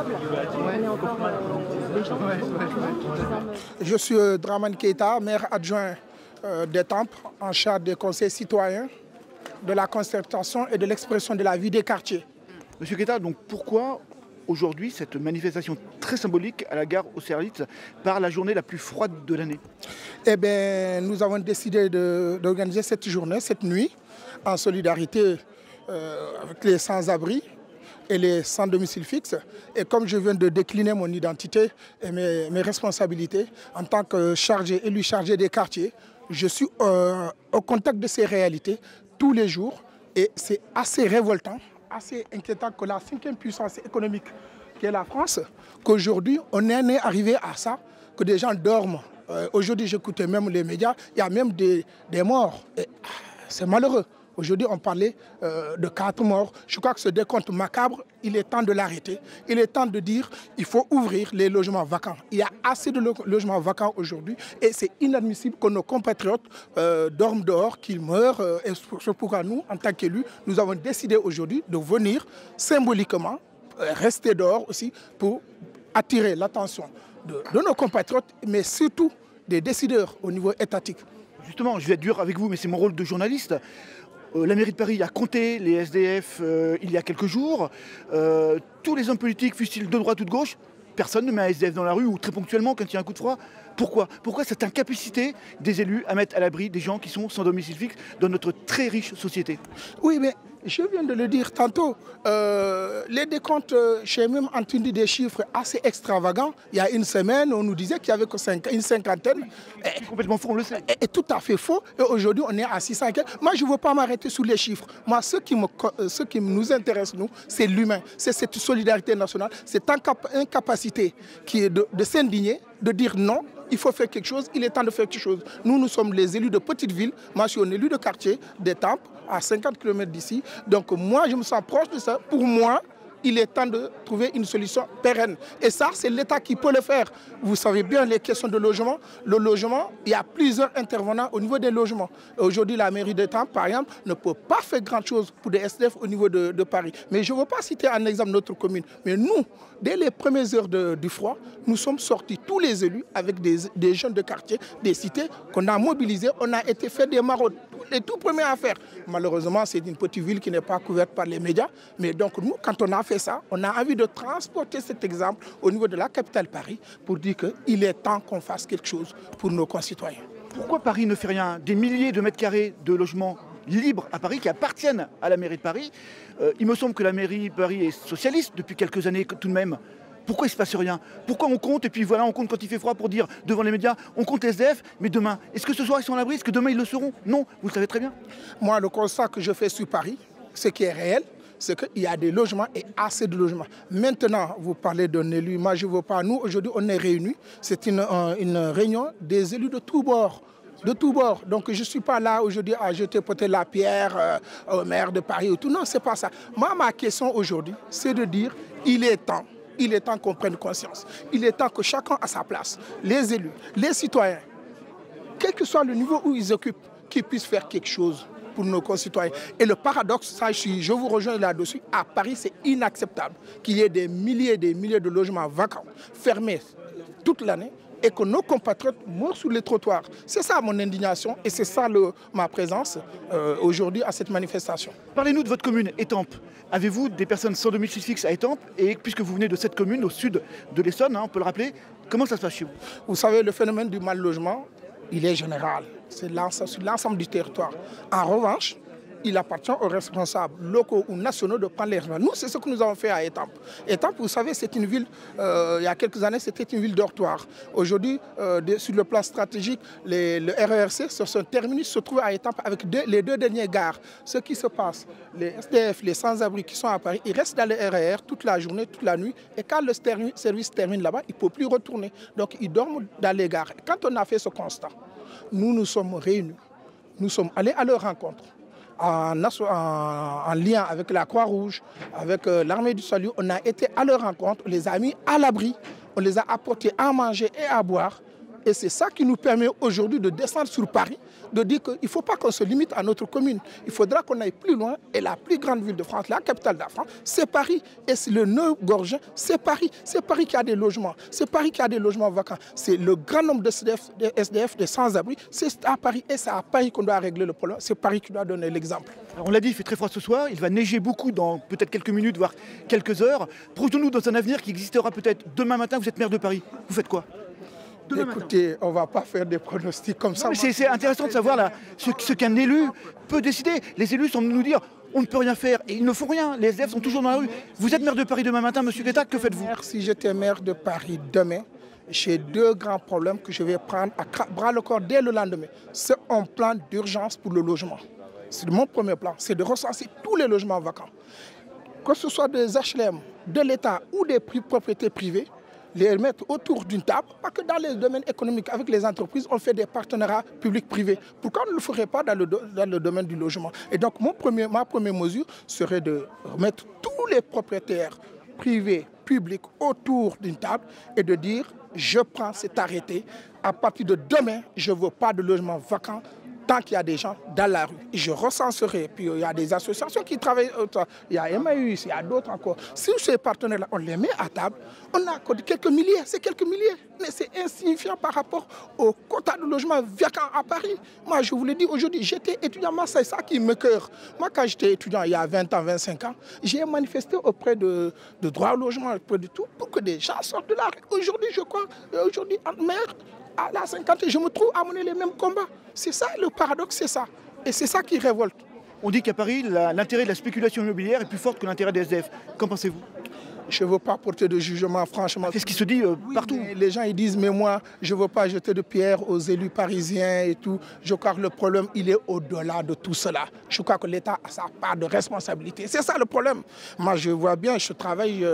durable. On est encore des gens Je suis Dramane Keita, maire adjoint d'Étampes, en charge des conseils citoyens, de la concertation et de l'expression de la vie des quartiers. Monsieur Keita, donc pourquoi aujourd'hui cette manifestation très symbolique à la gare Austerlitz par la journée la plus froide de l'année? Eh bien, nous avons décidé d'organiser cette journée, cette nuit, en solidarité avec les sans-abri et les sans domicile fixe. Et comme je viens de décliner mon identité et mes responsabilités en tant que élu chargé des quartiers, je suis au contact de ces réalités tous les jours et c'est assez révoltant, assez inquiétant que la cinquième puissance économique qui est la France, qu'aujourd'hui on est arrivé à ça, que des gens dorment. Aujourd'hui j'écoutais même les médias, il y a même des morts. C'est malheureux. Aujourd'hui, on parlait de 4 morts. Je crois que ce décompte macabre, il est temps de l'arrêter. Il est temps de dire qu'il faut ouvrir les logements vacants. Il y a assez de logements vacants aujourd'hui et c'est inadmissible que nos compatriotes dorment dehors, qu'ils meurent. Et c'est pourquoi nous, en tant qu'élus, nous avons décidé aujourd'hui de venir symboliquement rester dehors aussi pour attirer l'attention de nos compatriotes, mais surtout des décideurs au niveau étatique. Justement, je vais être dur avec vous, mais c'est mon rôle de journaliste. La mairie de Paris a compté les SDF il y a quelques jours. Tous les hommes politiques, fussent-ils de droite ou de gauche, personne ne met un SDF dans la rue ou très ponctuellement quand il y a un coup de froid. Pourquoi cette incapacité des élus à mettre à l'abri des gens qui sont sans domicile fixe dans notre très riche société? Oui, mais je viens de le dire tantôt. Les décomptes, j'ai même entendu des chiffres assez extravagants. Il y a une semaine, on nous disait qu'il n'y avait que une cinquantaine. C'est complètement faux, on le sait. Et tout à fait faux. Et aujourd'hui, on est à 600. Moi, je ne veux pas m'arrêter sur les chiffres. Moi, ce qui nous intéresse, nous, c'est l'humain. C'est cette solidarité nationale, cette incapacité qui est de s'indigner, de dire non. Il faut faire quelque chose, il est temps de faire quelque chose. Nous sommes les élus de petites villes. Moi, je suis un élu de quartier, d'Étampes, à 50 km d'ici. Donc moi, je me sens proche de ça. Pour moi, il est temps de trouver une solution pérenne. Et ça, c'est l'État qui peut le faire. Vous savez bien les questions de logement. Le logement, il y a plusieurs intervenants au niveau des logements. Aujourd'hui, la mairie d'Étampes, par exemple, ne peut pas faire grand-chose pour des SDF au niveau de Paris. Mais je ne veux pas citer en exemple notre commune. Mais nous, dès les premières heures du froid, nous sommes sortis, tous les élus, avec des jeunes de quartier, des cités, qu'on a mobilisés. On a été fait des maraudes, les tout premiers à faire. Malheureusement, c'est une petite ville qui n'est pas couverte par les médias. Mais donc nous, quand on a fait ça, on a envie de transporter cet exemple au niveau de la capitale Paris pour dire qu'il est temps qu'on fasse quelque chose pour nos concitoyens. Pourquoi Paris ne fait rien? Des milliers de mètres carrés de logements libres à Paris qui appartiennent à la mairie de Paris. Il me semble que la mairie de Paris est socialiste depuis quelques années tout de même. Pourquoi il ne se passe rien? Pourquoi on compte et puis voilà, on compte quand il fait froid pour dire devant les médias, on compte les SDF, mais demain, est-ce que ce soir ils sont à l'abri? Est-ce que demain ils le seront? Non, vous le savez très bien. Moi, le constat que je fais sur Paris, ce qui est réel, c'est qu'il y a des logements et assez de logements. Maintenant, vous parlez d'un élu, moi je ne veux pas. Nous, aujourd'hui, on est réunis. C'est une réunion des élus de tous bords. De tous bords. Donc je ne suis pas là aujourd'hui à jeter peut-être la pierre au maire de Paris ou tout. Non, ce n'est pas ça. Moi, ma question aujourd'hui, c'est de dire il est temps qu'on prenne conscience. Il est temps que chacun à sa place, les élus, les citoyens, quel que soit le niveau où ils occupent, qu'ils puissent faire quelque chose pour nos concitoyens. Et le paradoxe, ça, je vous rejoins là-dessus, à Paris, c'est inacceptable qu'il y ait des milliers et des milliers de logements vacants, fermés toute l'année, et que nos compatriotes meurent sur les trottoirs. C'est ça mon indignation et c'est ça ma présence aujourd'hui à cette manifestation. Parlez-nous de votre commune, Étampes. Avez-vous des personnes sans domicile fixe à Étampes? Et puisque vous venez de cette commune, au sud de l'Essonne, on peut le rappeler, comment ça se passe chez vous? Vous savez, le phénomène du mal logement, il est général. C'est sur l'ensemble du territoire. En revanche, il appartient aux responsables locaux ou nationaux de prendre les responsabilités. Nous, c'est ce que nous avons fait à Étampes. Étampes, vous savez, c'est une ville, il y a quelques années, c'était une ville dortoir. Aujourd'hui, sur le plan stratégique, le RERC, sur son terminus, se trouve à Étampes avec les deux dernières gares. Ce qui se passe, les SDF, les sans-abri qui sont à Paris, ils restent dans le RER toute la journée, toute la nuit. Et quand le service termine là-bas, ils ne peuvent plus retourner. Donc, ils dorment dans les gares. Et quand on a fait ce constat, nous sommes réunis. Nous sommes allés à leur rencontre. En lien avec la Croix-Rouge, avec l'armée du salut, on a été à leur rencontre, on les a mis à l'abri, on les a apportés à manger et à boire Et c'est ça qui nous permet aujourd'hui de descendre sur Paris, de dire qu'il ne faut pas qu'on se limite à notre commune. Il faudra qu'on aille plus loin. Et la plus grande ville de France, la capitale de la France, c'est Paris. Et c'est le nœud gorgien, c'est Paris. C'est Paris qui a des logements. C'est Paris qui a des logements vacants. C'est le grand nombre de SDF, de sans-abri. C'est à Paris. Et c'est à Paris qu'on doit régler le problème. C'est Paris qui doit donner l'exemple. On l'a dit, il fait très froid ce soir. Il va neiger beaucoup dans peut-être quelques minutes, voire quelques heures. Projetons-nous dans un avenir qui existera peut-être demain matin. Vous êtes maire de Paris. Vous faites quoi? Écoutez, on ne va pas faire des pronostics comme ça. C'est intéressant de savoir là, ce qu'un élu peut décider. Les élus sont venus nous dire on ne peut rien faire et ils ne font rien. Les SDF sont toujours dans la rue. Vous êtes maire de Paris demain matin, monsieur Guetta, que faites-vous? Si j'étais maire de Paris demain, j'ai deux grands problèmes que je vais prendre à bras le corps dès le lendemain. C'est un plan d'urgence pour le logement. C'est mon premier plan, c'est de recenser tous les logements vacants. Que ce soit des HLM, de l'État ou des propriétés privées, les mettre autour d'une table, parce que dans les domaines économiques, avec les entreprises, on fait des partenariats publics-privés. Pourquoi on ne le ferait pas dans le domaine du logement? Et donc, ma première mesure serait de remettre tous les propriétaires privés, publics, autour d'une table et de dire, je prends cet arrêté, à partir de demain, je ne veux pas de logement vacant tant qu'il y a des gens dans la rue. Je recenserai, puis il y a des associations qui travaillent, il y a Emmaüs, il y a d'autres encore. Si ces partenaires-là, on les met à table, on a quelques milliers, c'est quelques milliers, mais c'est insignifiant par rapport au quota de logements vacants à Paris. Moi, je vous l'ai dit aujourd'hui, j'étais étudiant, moi, c'est ça qui me cœur. Moi, quand j'étais étudiant, il y a 20 ans, 25 ans, j'ai manifesté auprès de droit au logement, auprès de tout, pour que des gens sortent de la rue. Aujourd'hui, je crois, aujourd'hui, en maire, à la 50, je me trouve à mener les mêmes combats. C'est ça le paradoxe, c'est ça. Et c'est ça qui révolte. On dit qu'à Paris, l'intérêt de la spéculation immobilière est plus fort que l'intérêt des SDF. Qu'en pensez-vous? Je ne veux pas porter de jugement, franchement. C'est ce qui se dit partout. Les gens ils disent, mais moi, je ne veux pas jeter de pierre aux élus parisiens et tout. Je crois que le problème, il est au-delà de tout cela. Je crois que l'État a sa part de responsabilité. C'est ça le problème. Moi, je vois bien, je travaille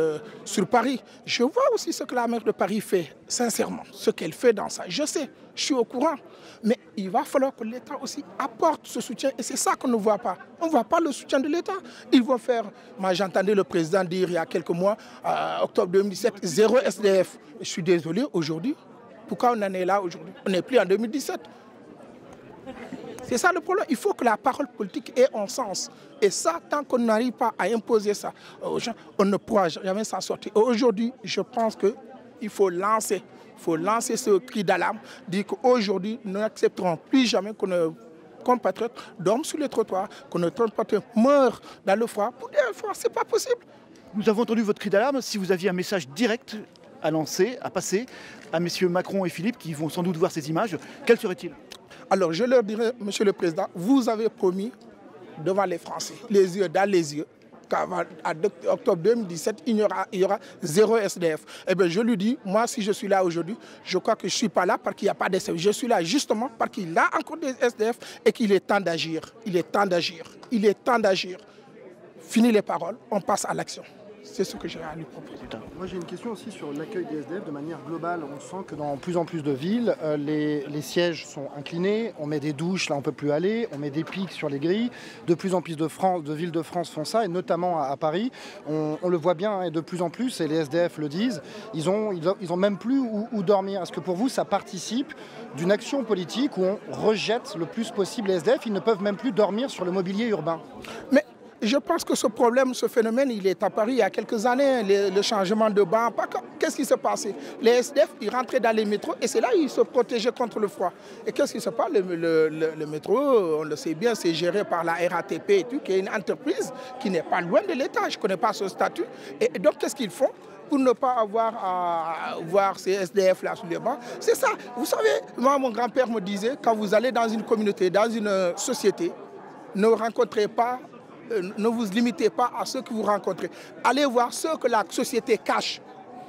sur Paris. Je vois aussi ce que la maire de Paris fait, sincèrement. Ce qu'elle fait dans ça. Je sais, je suis au courant. Mais il va falloir que l'État aussi apporte ce soutien. Et c'est ça qu'on ne voit pas. On ne voit pas le soutien de l'État. Ils vont faire... Moi, j'entendais le président dire il y a quelques mois, octobre 2017, 0 SDF. Je suis désolé, aujourd'hui, pourquoi on en est là aujourd'hui? On n'est plus en 2017. C'est ça le problème. Il faut que la parole politique ait un sens. Et ça, tant qu'on n'arrive pas à imposer ça aux gens, on ne pourra jamais s'en sortir. Aujourd'hui, je pense qu'il faut lancer... Il faut lancer ce cri d'alarme, dire qu'aujourd'hui, nous n'accepterons plus jamais que nos compatriotes dorment sur les trottoirs, que nos compatriotes meurent dans le froid. Pour des fois, ce n'est pas possible. Nous avons entendu votre cri d'alarme. Si vous aviez un message direct à lancer, à passer à messieurs Macron et Philippe, qui vont sans doute voir ces images, quel serait-il? Alors, je leur dirais, Monsieur le Président, vous avez promis devant les Français, les yeux dans les yeux, qu'en octobre 2017, il y aura 0 SDF. Eh bien, je lui dis, moi, si je suis là aujourd'hui, je crois que je ne suis pas là parce qu'il n'y a pas de SDF. Je suis là justement parce qu'il y a encore des SDF et qu'il est temps d'agir. Il est temps d'agir. Il est temps d'agir. Fini les paroles, on passe à l'action. C'est ce que j'ai à lui proposer. Moi j'ai une question aussi sur l'accueil des SDF de manière globale. On sent que dans plus en plus de villes, les sièges sont inclinés, on met des douches, là on ne peut plus aller, on met des pics sur les grilles. De plus en plus de villes de France font ça, et notamment à Paris. On le voit bien, et de plus en plus, et les SDF le disent, ils ont même plus où dormir. Est-ce que pour vous ça participe d'une action politique où on rejette le plus possible les SDF? Ils ne peuvent même plus dormir sur le mobilier urbain. Mais je pense que ce problème, ce phénomène, il est apparu il y a quelques années, le changement de banc. Qu'est-ce qui s'est passé? Les SDF, ils rentraient dans les métros et c'est là qu'ils se protégeaient contre le froid. Et qu'est-ce qui se passe? Le métro, on le sait bien, c'est géré par la RATP et tout, qui est une entreprise qui n'est pas loin de l'État. Je ne connais pas ce statut. Et donc, qu'est-ce qu'ils font pour ne pas avoir à voir ces SDF là sous les bancs? C'est ça. Vous savez, moi, mon grand-père me disait, quand vous allez dans une communauté, dans une société, ne rencontrez pas... Ne vous limitez pas à ceux que vous rencontrez. Allez voir ceux que la société cache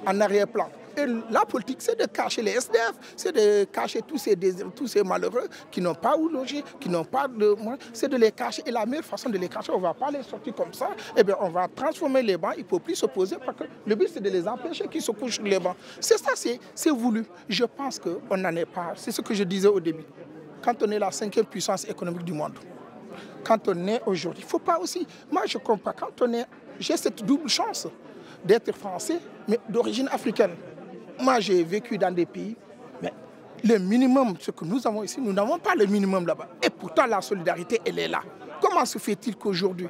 en arrière-plan. Et la politique, c'est de cacher les SDF, c'est de cacher tous ces malheureux qui n'ont pas où loger, qui n'ont pas de moyens. C'est de les cacher. Et la meilleure façon de les cacher, on ne va pas les sortir comme ça. Eh bien, on va transformer les bancs. Il ne faut plus se poser parce que le but, c'est de les empêcher qu'ils se couchent sur les bancs. C'est ça, c'est voulu. Je pense qu'on n'en est pas. C'est ce que je disais au début. Quand on est la 5e puissance économique du monde, quand on est aujourd'hui, il ne faut pas aussi... Moi, je comprends. Quand on est... J'ai cette double chance d'être français, mais d'origine africaine. Moi, j'ai vécu dans des pays, mais Le minimum, ce que nous avons ici, nous n'avons pas le minimum là-bas. Et pourtant, la solidarité, elle est là. Comment se fait-il qu'aujourd'hui,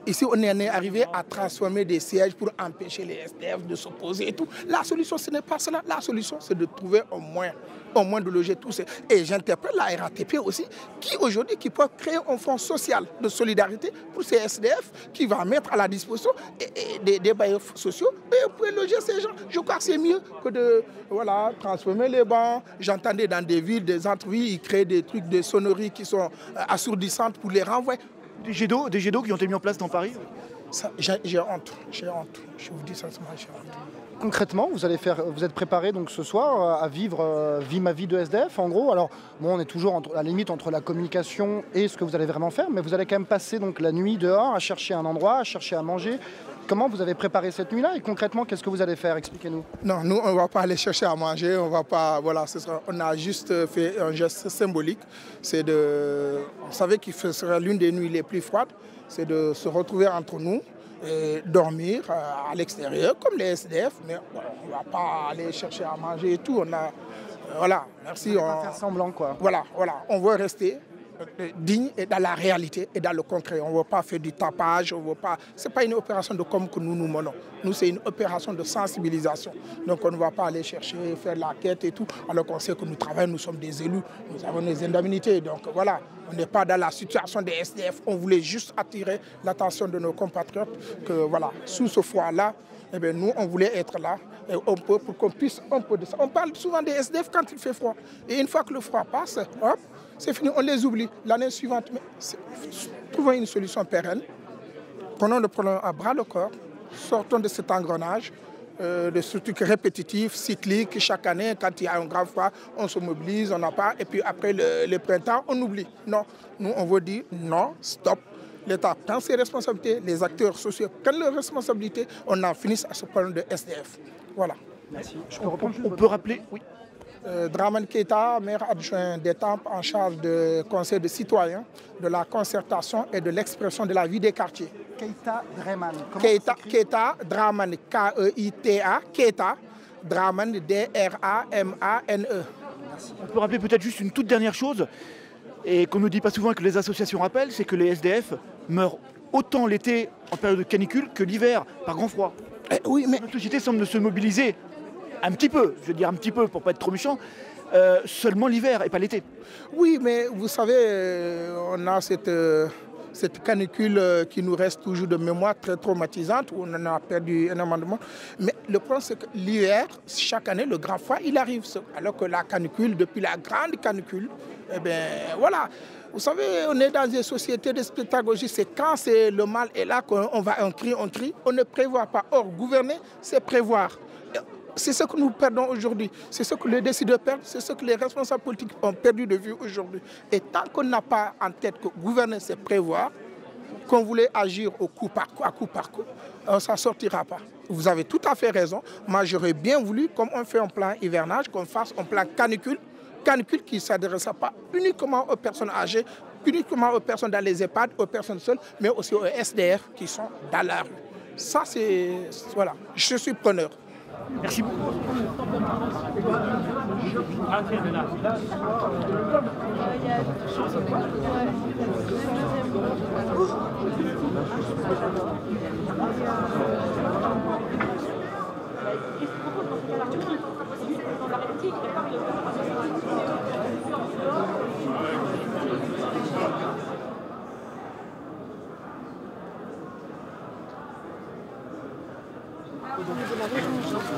ici, on est arrivé à transformer des sièges pour empêcher les SDF de s'opposer et tout? La solution, ce n'est pas cela. La solution, c'est de trouver au moins de loger tous ces... Et j'interpelle la RATP aussi, qui aujourd'hui qui peut créer un fonds social de solidarité pour ces SDF, qui va mettre à la disposition des bailleurs sociaux et pour loger ces gens. Je crois que c'est mieux que de transformer les bancs. J'entendais dans des villes, des entreprises, ils créent des trucs de sonneries qui sont assourdissantes pour les renvoyer. Des jets d'eau qui ont été mis en place dans Paris? J'ai honte. Je vous dis sincèrement, j'ai honte. Concrètement, vous êtes préparé donc ce soir à vivre ma vie de SDF en gros. Alors bon, on est toujours à la limite entre la communication et ce que vous allez vraiment faire, mais vous allez quand même passer donc la nuit dehors à chercher un endroit, à chercher à manger. Comment vous avez préparé cette nuit-là et concrètement, qu'est-ce que vous allez faire? Expliquez-nous. Non, nous, on ne va pas aller chercher à manger, on va pas, on a juste fait un geste symbolique. C'est de, vous savez qu'il sera l'une des nuits les plus froides, c'est de se retrouver entre nous et dormir à l'extérieur comme les SDF, mais on ne va pas aller chercher à manger et tout. Merci. On va pas faire semblant quoi. On veut rester digne et dans la réalité et dans le concret. On ne veut pas faire du tapage, ce n'est pas une opération de com que nous menons. Nous, c'est une opération de sensibilisation. Donc on ne va pas aller chercher, faire la quête et tout, alors qu'on sait que nous travaillons, nous sommes des élus, nous avons des indemnités. Donc voilà, on n'est pas dans la situation des SDF. On voulait juste attirer l'attention de nos compatriotes que voilà, sous ce froid-là, nous, on voulait être là et pour qu'on puisse un peu de ça. On parle souvent des SDF quand il fait froid. Et une fois que le froid passe, hop, c'est fini, on les oublie. L'année suivante, trouvons une solution pérenne. Prenons le problème à bras le corps, sortons de cet engrenage, de ce truc répétitif, cyclique. Chaque année, quand il y a un grand froid, on se mobilise, on n'a pas. Et puis après le printemps, on oublie. Non, nous, on veut dire non, stop. L'État prend ses responsabilités, les acteurs sociaux prennent leurs responsabilités, on en finisse à ce problème de SDF. Voilà. Merci. On peut rappeler, oui. Dramane Keita, maire adjoint d'Étampes en charge du conseil de citoyens, de la concertation et de l'expression de la vie des quartiers. Keita Dramane. Keita Dramane, K-E-I-T-A, Keita Dramane, D-R-A-M-A-N-E. On peut rappeler peut-être juste une toute dernière chose, et qu'on ne dit pas souvent et que les associations rappellent, c'est que les SDF meurent autant l'été en période de canicule que l'hiver par grand froid. Oui, mais notre société semble se mobiliser un petit peu, je veux dire un petit peu pour ne pas être trop méchant, seulement l'hiver et pas l'été. Oui, mais vous savez, on a cette canicule qui nous reste toujours de mémoire très traumatisante, où on en a perdu énormément. Mais le problème, c'est que l'hiver, chaque année, le grand froid, il arrive. Alors que la canicule, depuis la grande canicule, voilà. Vous savez, on est dans une société de pédagogie. C'est quand le mal est là qu'on va on crie. On ne prévoit pas. Or, gouverner, c'est prévoir. C'est ce que nous perdons aujourd'hui. C'est ce que les décideurs perdent. C'est ce que les responsables politiques ont perdu de vue aujourd'hui. Et tant qu'on n'a pas en tête que gouverner, c'est prévoir, qu'on voulait agir au coup par coup, on ne s'en sortira pas. Vous avez tout à fait raison. Moi, j'aurais bien voulu, comme on fait un plan hivernage, qu'on fasse un plan canicule qui ne s'adresse pas uniquement aux personnes âgées, uniquement aux personnes dans les EHPAD, aux personnes seules, mais aussi aux SDF qui sont dans la rue. Ça, c'est... Voilà, je suis preneur. Merci beaucoup.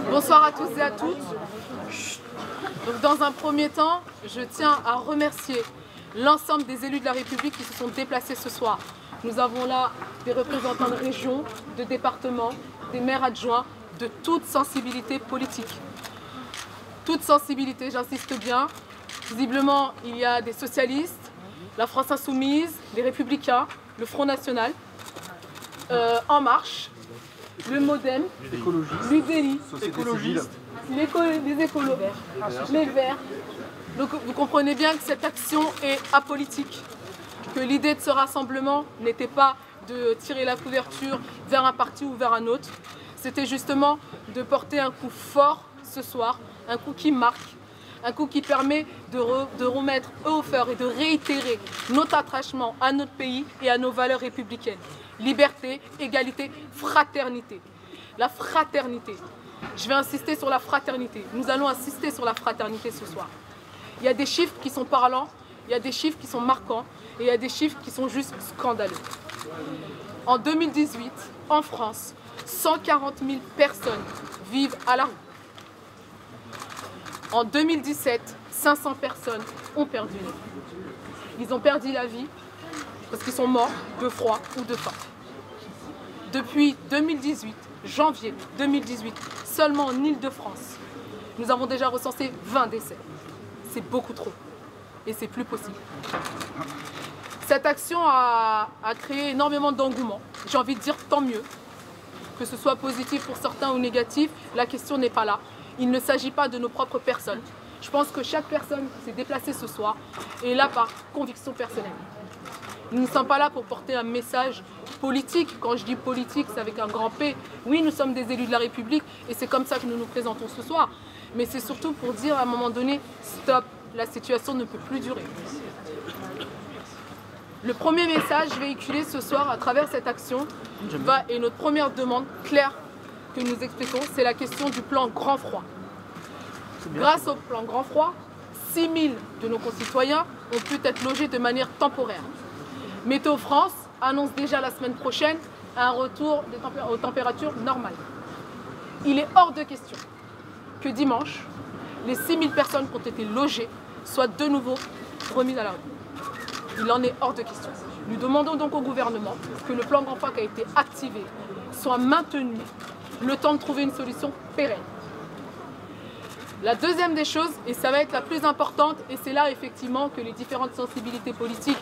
Bonsoir à tous et à toutes. Donc, dans un premier temps, je tiens à remercier l'ensemble des élus de la République qui se sont déplacés ce soir. Nous avons là des représentants de régions, de départements, des maires adjoints, de toute sensibilité politique. Toute sensibilité, j'insiste bien. Visiblement, il y a des socialistes, la France Insoumise, les Républicains, le Front National, En Marche, le MoDem, l'UDELI, les écolos, les Verts. Donc vous comprenez bien que cette action est apolitique, que l'idée de ce rassemblement n'était pas de tirer la couverture vers un parti ou vers un autre, c'était justement de porter un coup fort ce soir, un coup qui marque, Un coup qui permet de remettre au fer et de réitérer notre attachement à notre pays et à nos valeurs républicaines. Liberté, égalité, fraternité. La fraternité. Je vais insister sur la fraternité. Nous allons insister sur la fraternité ce soir. Il y a des chiffres qui sont parlants, il y a des chiffres qui sont marquants et il y a des chiffres qui sont juste scandaleux. En 2018, en France, 140 000 personnes vivent à la rue. En 2017, 500 personnes ont perdu la vie. Ils ont perdu la vie parce qu'ils sont morts de froid ou de faim. Depuis 2018, janvier 2018, seulement en Île-de-France, nous avons déjà recensé 20 décès. C'est beaucoup trop et c'est plus possible. Cette action a créé énormément d'engouement. J'ai envie de dire tant mieux. Que ce soit positif pour certains ou négatif, la question n'est pas là. Il ne s'agit pas de nos propres personnes. Je pense que chaque personne qui s'est déplacée ce soir est là par conviction personnelle. Nous ne sommes pas là pour porter un message politique. Quand je dis politique, c'est avec un grand P. Oui, nous sommes des élus de la République et c'est comme ça que nous nous présentons ce soir. Mais c'est surtout pour dire à un moment donné, stop, la situation ne peut plus durer. Le premier message véhiculé ce soir à travers cette action et notre première demande claire que nous expliquons, c'est la question du plan Grand Froid. Grâce au plan Grand Froid, 6 000 de nos concitoyens ont pu être logés de manière temporaire. Météo France annonce déjà la semaine prochaine un retour aux températures normales. Il est hors de question que dimanche, les 6 000 personnes qui ont été logées soient de nouveau remises à la rue. Il en est hors de question. Nous demandons donc au gouvernement que le plan Grand Froid qui a été activé soit maintenu le temps de trouver une solution pérenne. La deuxième des choses, et ça va être la plus importante, et c'est là effectivement que les différentes sensibilités politiques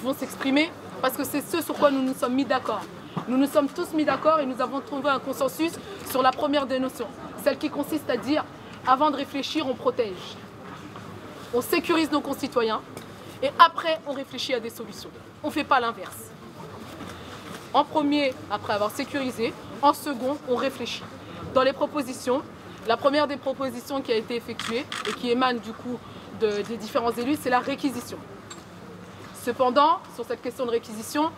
vont s'exprimer, parce que c'est ce sur quoi nous nous sommes mis d'accord. Nous nous sommes tous mis d'accord et nous avons trouvé un consensus sur la première des notions, celle qui consiste à dire, avant de réfléchir, on protège. On sécurise nos concitoyens, et après, on réfléchit à des solutions. On ne fait pas l'inverse. En premier, après avoir sécurisé, en second, on réfléchit. Dans les propositions, la première des propositions qui a été effectuée et qui émane du coup des différents élus, c'est la réquisition. Cependant, sur cette question de réquisition,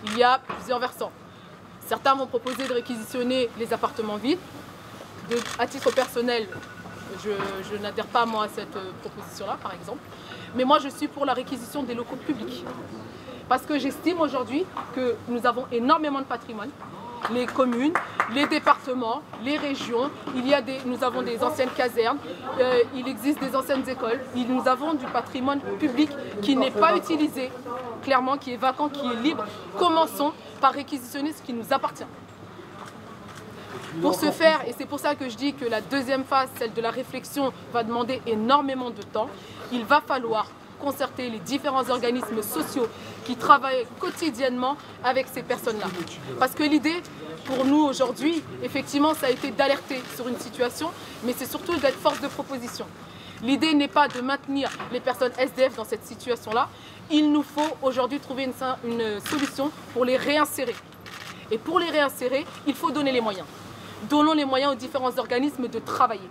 il y a plusieurs versants. Certains vont proposer de réquisitionner les appartements vides. À titre personnel, je n'adhère pas moi à cette proposition-là, par exemple. Mais moi, je suis pour la réquisition des locaux publics. Parce que j'estime aujourd'hui que nous avons énormément de patrimoine. Les communes, les départements, les régions, nous avons des anciennes casernes, il existe des anciennes écoles. Nous avons du patrimoine public qui n'est pas utilisé, clairement, qui est vacant, qui est libre. Commençons par réquisitionner ce qui nous appartient. Pour ce faire, et c'est pour ça que je dis que la deuxième phase, celle de la réflexion, va demander énormément de temps, il va falloir concerter les différents organismes sociaux qui travaillent quotidiennement avec ces personnes-là. Parce que l'idée, pour nous aujourd'hui, effectivement, ça a été d'alerter sur une situation, mais c'est surtout d'être force de proposition. L'idée n'est pas de maintenir les personnes SDF dans cette situation-là. Il nous faut aujourd'hui trouver une solution pour les réinsérer. Et pour les réinsérer, il faut donner les moyens. Donnons les moyens aux différents organismes de travailler,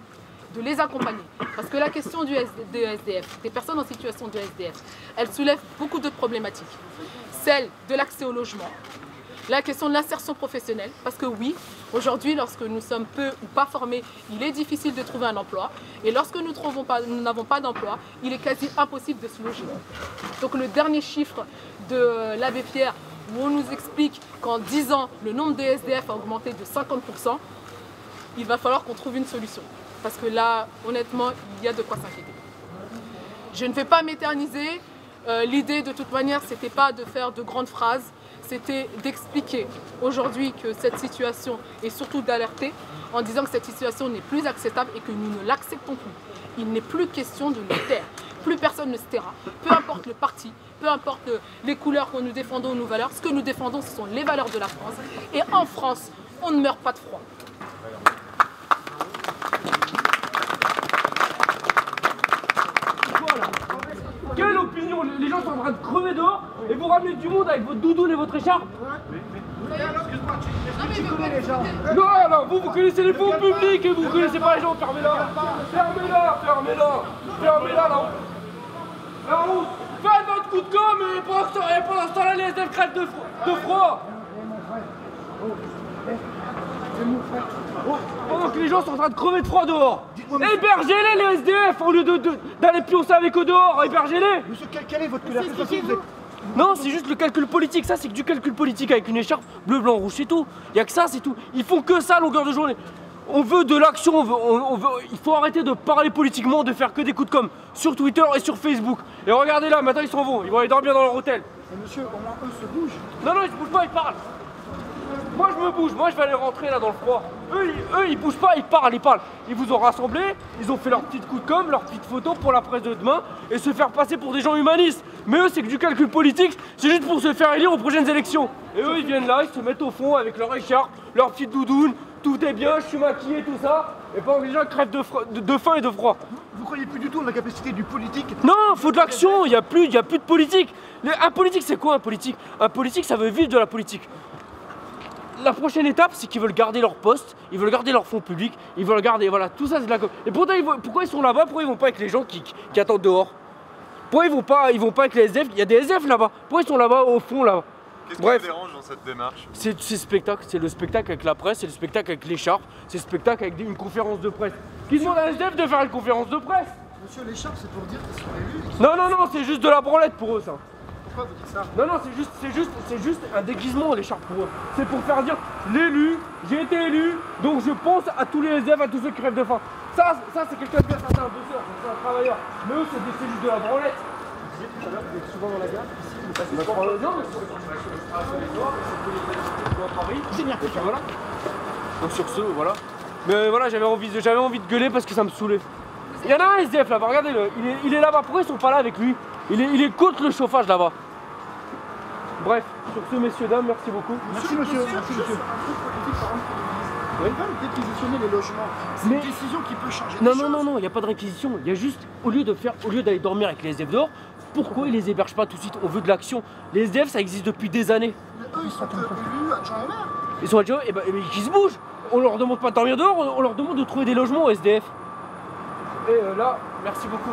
de les accompagner. Parce que la question des SDF, des personnes en situation de SDF, elle soulève beaucoup de problématiques. Celle de l'accès au logement, la question de l'insertion professionnelle, parce que oui, aujourd'hui, lorsque nous sommes peu ou pas formés, il est difficile de trouver un emploi. Et lorsque nous n'avons pas d'emploi, il est quasi impossible de se loger. Donc le dernier chiffre de l'abbé Pierre, où on nous explique qu'en 10 ans, le nombre de SDF a augmenté de 50%, il va falloir qu'on trouve une solution. Parce que là, honnêtement, il y a de quoi s'inquiéter. Je ne vais pas m'éterniser. L'idée, de toute manière, ce n'était pas de faire de grandes phrases. C'était d'expliquer aujourd'hui que cette situation, et surtout d'alerter, en disant que cette situation n'est plus acceptable et que nous ne l'acceptons plus. Il n'est plus question de nous taire. Plus personne ne se taira. Peu importe le parti, peu importe les couleurs que nous défendons, nos valeurs. Ce que nous défendons, ce sont les valeurs de la France. Et en France, on ne meurt pas de froid. Quelle opinion? Les gens sont en train de crever dehors et vous ramenez du monde avec votre doudoune et votre écharpe. Non, alors vous connaissez les fonds publics et vous connaissez pas les gens, fermez-la. Fermez-la la route. Faites votre coup de com' et pendant ce temps-là, les SDF crèvent de froid. Pendant que les gens sont en train de crever de froid dehors. Hébergez-les les SDF au lieu d'aller pioncer avec eux dehors, hébergez-les. Monsieur, quelle est votre colère? Non, c'est juste le calcul politique, ça c'est que du calcul politique avec une écharpe bleu, blanc, rouge, c'est tout. Il n'y a que ça, c'est tout. Ils font que ça à longueur de journée. On veut de l'action, il faut arrêter de parler politiquement, de faire que des coups de com' sur Twitter et sur Facebook. Et regardez là, maintenant ils s'en vont, ils vont aller dormir dans leur hôtel. Mais monsieur, au moins eux se bougent. Non, ils se bougent pas, ils parlent. Moi je me bouge, moi je vais aller rentrer là dans le froid. Eux ils bougent pas, ils parlent. Ils vous ont rassemblés, ils ont fait leur petite coup de com', leur petite photo pour la presse de demain et se faire passer pour des gens humanistes. Mais eux c'est que du calcul politique, c'est juste pour se faire élire aux prochaines élections. Et eux ils viennent là, ils se mettent au fond avec leur écharpe, leur petite doudoune, tout est bien, je suis maquillé, tout ça. Et pendant que les gens crèvent de faim et de froid. Vous croyez plus du tout en la capacité du politique? Non, faut de l'action, il y a plus de politique. Un politique c'est quoi un politique? Un politique ça veut vivre de la politique. La prochaine étape, c'est qu'ils veulent garder leur poste, ils veulent garder leur fonds publics, ils veulent garder, voilà, tout ça c'est de la com'. Et pourtant, pourquoi ils sont là-bas? Pourquoi ils vont pas avec les gens qui attendent dehors? Pourquoi ils vont pas avec les SDF? Il y a des SDF là-bas. Pourquoi ils sont là-bas au fond là-bas? Qu'est-ce qui vous dérange dans cette démarche? C'est spectacle, c'est le spectacle avec la presse, c'est le spectacle avec l'écharpe, c'est le spectacle avec une conférence de presse. Qui demande à SDF de faire une conférence de presse? Monsieur, l'écharpe, c'est pour dire qu'ils sont élus. Non, c'est juste de la branlette pour eux ça. Pourquoi vous dites ça? Non, c'est juste un déguisement l'écharpe pour eux. C'est pour faire dire l'élu, j'ai été élu, donc je pense à tous les SDF, à tous ceux qui rêvent de faim. Ça c'est quelqu'un de bien, ça c'est un bosseur, c'est un travailleur. Mais eux c'est juste de la branlette. Vous disiez tout à l'heure que vous êtes souvent dans la gare, ici, vous passez Non, souvent. mais c'est Paris. Génial. Et puis voilà. Donc sur ce, voilà. Mais voilà, j'avais envie de gueuler parce que ça me saoulait. Il y en a un SDF là-bas, regardez-le, il est là-bas, pourquoi ils sont pas là avec lui? Il est contre le chauffage là-bas. Bref, sur ce messieurs, dames, merci beaucoup. Merci monsieur. Juste un truc politique, par exemple, ils veulent réquisitionner les logements. C'est une décision qui peut changer les choses. Non, il n'y a pas de réquisition. Il y a juste, au lieu d'aller dormir avec les SDF dehors, pourquoi ils les hébergent pas tout de suite? On veut de l'action. Les SDF, ça existe depuis des années. Mais eux, ils sont élus, adjoints au maire. Ils sont adjoints, et qu'ils se bougent. On leur demande pas de dormir dehors, on leur demande de trouver des logements aux SDF. Et là, merci beaucoup.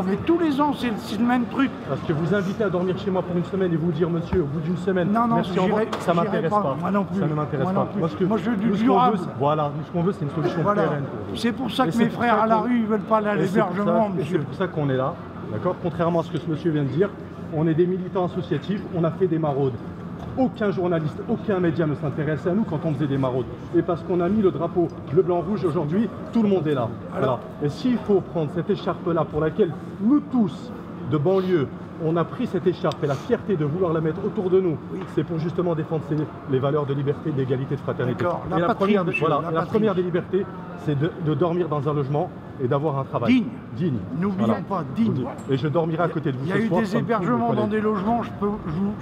Mais tous les ans, c'est le même truc. Parce que vous invitez à dormir chez moi pour une semaine et vous dire, monsieur, au bout d'une semaine, Non, merci, au revoir, ça m'intéresse pas. Moi non plus. Ça ne m'intéresse Moi pas. non plus. Parce que Moi, je veux du nous, ce qu'on durable. veut, voilà, nous, ce qu'on veut, c'est une solution Voilà. pérenne pour vous. C'est pour ça Et que c'est mes pour frères ça à la qu'on- rue, ils veulent pas aller à Et c'est pour l'hébergement, ça- et monsieur. c'est pour ça qu'on est là, d'accord? Contrairement à ce que ce monsieur vient de dire, on est des militants associatifs, on a fait des maraudes. Aucun journaliste, aucun média ne s'intéressait à nous quand on faisait des maraudes. Et parce qu'on a mis le drapeau bleu, blanc, rouge aujourd'hui, tout le monde est là. Voilà. Et s'il faut prendre cette écharpe-là pour laquelle nous tous, de banlieue, on a pris cette écharpe et la fierté de vouloir la mettre autour de nous, c'est pour justement défendre les valeurs de liberté, d'égalité, de fraternité. D'accord. Et La patrie, monsieur, la et la patrie. première des libertés, c'est de dormir dans un logement et d'avoir un travail. Digne. N'oublions pas, digne. Et je dormirai à côté de vous Il y ce a eu soir, des comme tous vos hébergements dans collègues. des logements, je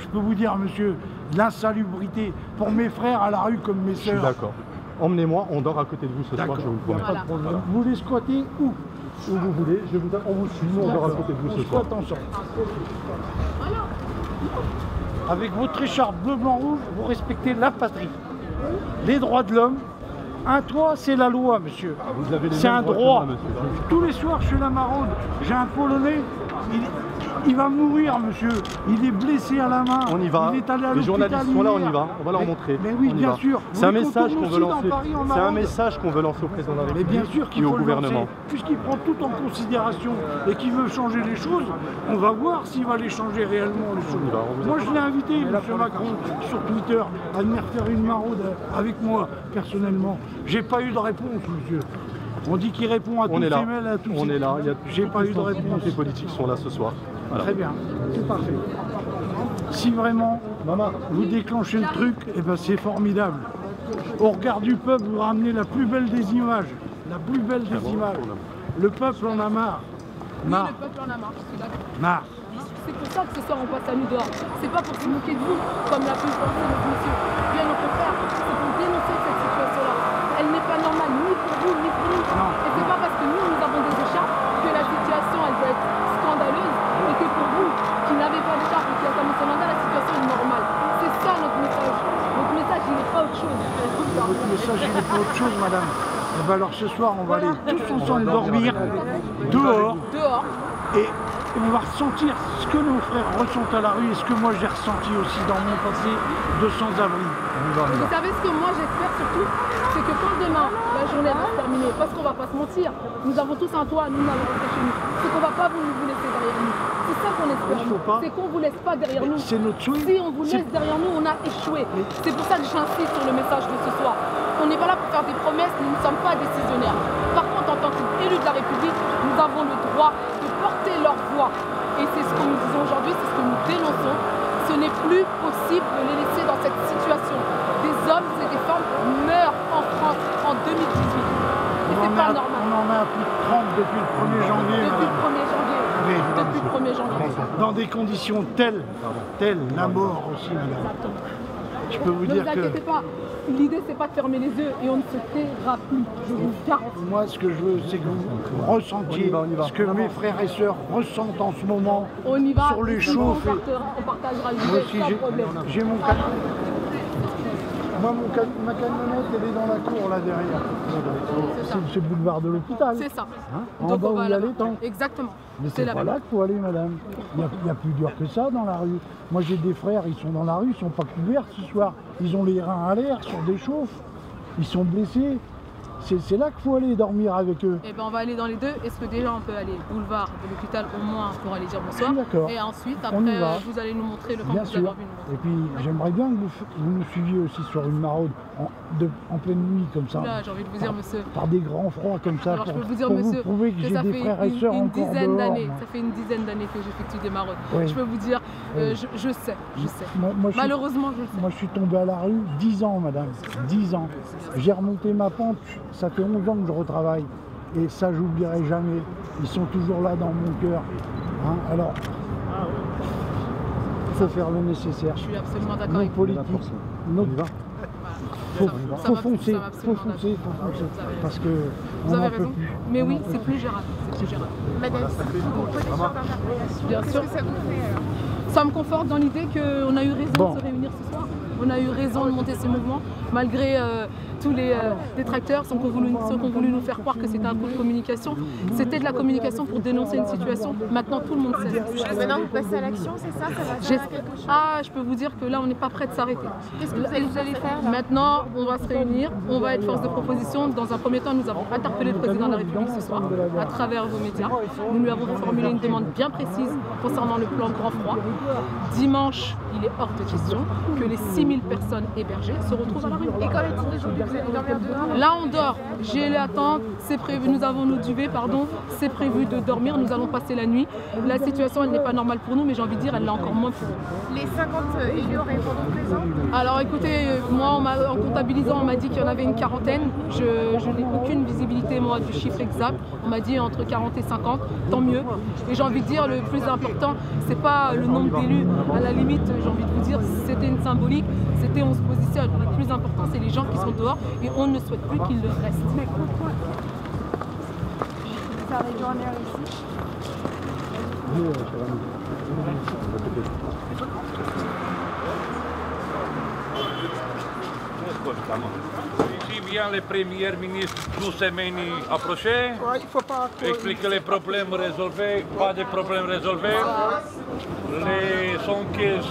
peux vous dire, monsieur, de l'insalubrité pour mes frères à la rue comme mes Je suis sœurs. d'accord. Emmenez-moi, on dort à côté de vous ce soir, je vous le Il n'y promets. a pas de problème. Vous voulez squatter où? Où vous voulez, on vous suit, nous on dort à côté de vous On ce soir. squatte ensemble. Avec votre écharpe bleu, blanc, rouge, vous respectez la patrie, les droits de l'homme. Un toit, c'est la loi, monsieur. Vous avez les C'est mêmes un droits que droit. moi, monsieur. Tous les soirs, je fais la maraude. J'ai un Polonais, il va mourir, monsieur. Il est blessé à la main. On y va. Il est allé à Les l'hôpital journalistes sont là, on y hier. va. On va leur montrer. Mais oui, On y bien va. sûr. C'est un Nous, message quand on qu'on veut aussi dans lancer. Paris, en C'est un maraude. message qu'on veut lancer au président de la Mais République bien sûr qu'il et au faut le gouvernement. lancer. Puisqu'il prend tout en considération et qu'il veut changer les choses, on va voir s'il va les changer réellement les choses. y va, on vous Moi je l'ai invité, M. Macron, sur Twitter, à venir faire une maraude avec moi, personnellement. J'ai pas eu de réponse, monsieur. On dit qu'il répond à tous On est ses là. mails, à tous On ses... est là. Il y a J'ai pas eu de réponse. Tous les politiques sont là ce soir. Voilà. Très bien, c'est parfait. Si vraiment vous déclenchez le truc, eh ben c'est formidable. Au regard du peuple, vous ramenez la plus belle des images. La plus belle des images. Le peuple en a marre. Oui, Marre. le peuple en a marre, je suis d'accord. Marre. C'est pour ça que ce soir on passe à nous dehors. C'est pas pour se moquer de vous, comme l'a pu le penser notre monsieur. Bien au contraire, c'est pour dénoncer cette situation-là. Elle n'est pas normale, ni pour vous, ni pour nous. Non. Et c'est pas parce que nous avons des écharpes que la situation elle doit être scandaleuse et que pour vous, qui n'avez pas d'écharpe et qui attendez son mandat, la situation est normale. C'est ça notre message. imaginez pas autre chose, madame. Et ben alors ce soir, on va aller tous ensemble dormir dehors. Et on va ressentir ce que nos frères ressentent à la rue et ce que moi j'ai ressenti aussi dans mon passé de sans-abri. Vous savez ce que moi j'espère surtout, c'est que quand demain la journée va se terminer, parce qu'on va pas se mentir, nous avons tous un toit, nous n'allons rentrer chez nous, c'est qu'on va pas vous laisser derrière nous. C'est ça qu'on espère, c'est qu'on vous laisse pas derrière nous. C'est notre souhait. Si on vous laisse derrière nous, on a échoué. C'est pour ça que j'insiste sur le message de ce soir. On n'est pas là pour faire des promesses, nous ne sommes pas décisionnaires. Par contre, en tant qu'élus de la République, nous avons le droit de porter leur voix. Et c'est ce que nous disons aujourd'hui, c'est ce que nous dénonçons. Ce n'est plus possible de les laisser dans cette situation. Des hommes et des femmes meurent en France en 2018. Et c'est pas normal. On en a plus de 30 depuis le 1er janvier. Depuis le 1er janvier. Oui. Depuis le 1er janvier. Dans des conditions telles la mort aussi, madame. Exactement. Je peux vous dire que... Ne vous inquiétez pas, l'idée c'est pas de fermer les yeux et on ne se taira plus, je vous garantis. Moi ce que je veux c'est que vous ressentiez ce que mes frères et sœurs ressentent en ce moment sur les chauffes. On partagera l'idée Moi aussi sans problème. j'ai mon camion. Moi ma camionnette elle est dans la cour là derrière. C'est le boulevard de l'hôpital. C'est ça. Hein, en bas où il y a les temps. Exactement. Mais c'est pas là qu'il faut aller, madame. Il y a plus dur que ça dans la rue. Moi j'ai des frères, ils sont dans la rue, ils sont pas couverts ce soir. Ils ont les reins à l'air sur des chauffes. Ils sont blessés. C'est là qu'il faut aller dormir avec eux. Eh ben on va aller dans les deux. Est-ce que déjà on peut aller boulevard de l'hôpital au moins pour aller dire bonsoir? D'accord. Et ensuite, après, vous allez nous montrer le camp que vous avez envie de nous montrer. Et puis j'aimerais bien que vous nous suiviez aussi sur une maraude en pleine nuit comme ça. Là, j'ai envie de vous dire, monsieur. Par des grands froids comme ça. Alors, pour, je peux vous dire, pour monsieur, vous prouver que j'ai des frères et sœurs encore dehors. Ça fait une dizaine d'années que j'effectue des maraudes. Oui. Je peux vous dire, Oui. je sais. Moi, Malheureusement, je le sais. Moi, je suis tombé à la rue 10 ans, madame. 10 ans. J'ai remonté ma pente. Ça fait 11 ans que je retravaille. Et ça, j'oublierai jamais. Ils sont toujours là dans mon cœur. Hein, alors, il faut faire le nécessaire. Je suis absolument d'accord Nos avec vous. politiques, faut foncer, parce que vous on avez en peut raison. plus. Mais oui, c'est plus gérable. C'est plus gérable. Madame, vous comprenez sur d'interpellation. Bien sûr. Qu'est-ce que ça vous fait alors? Ça me conforte dans l'idée qu'on a eu raison de se réunir ce soir. On a eu raison de monter ce mouvement, malgré tous les détracteurs, ceux qui ont voulu nous faire croire que c'était un coup de communication. C'était de la communication pour dénoncer une situation. Maintenant, tout le monde sait. Maintenant, vous passez à l'action, c'est ça? Ça va faire quelque chose? Ah, je peux vous dire que là, on n'est pas prêt de s'arrêter. Qu'est-ce que vous allez faire là? Maintenant, on va se réunir, on va être force de proposition. Dans un premier temps, nous avons interpellé le président de la République ce soir, à travers vos médias. Nous lui avons formulé une demande bien précise concernant le plan grand froid. Dimanche, il est hors de question que les 6000 personnes hébergées se retrouvent à la rue. Et quand est-il aujourd'hui? Vous allez dormir dehors? Là, on dort. J'ai les attentes, c'est prévu. Nous avons nos duvets, pardon. C'est prévu de dormir. Nous allons passer la nuit. La situation, elle n'est pas normale pour nous, mais j'ai envie de dire, elle l'est encore moins pour nous. Les 50 élus répondent présents? Alors écoutez, moi, en comptabilisant, on m'a dit qu'il y en avait une quarantaine. Je n'ai aucune visibilité, moi, du chiffre exact. On m'a dit entre 40 et 50, tant mieux. Et j'ai envie de dire, le plus important, c'est pas le nombre d'élus. À la limite, j'ai envie de vous dire, c'était une symbolique, c'était on se positionne. Le plus important, c'est les gens qui sont dehors et on ne souhaite plus qu'ils le restent. Mais pourquoi vous allez dormir ici? Ici vient le premier ministre 12 semaines approché, explique les problèmes résolvés, pas de problèmes résolvés, les enquêtes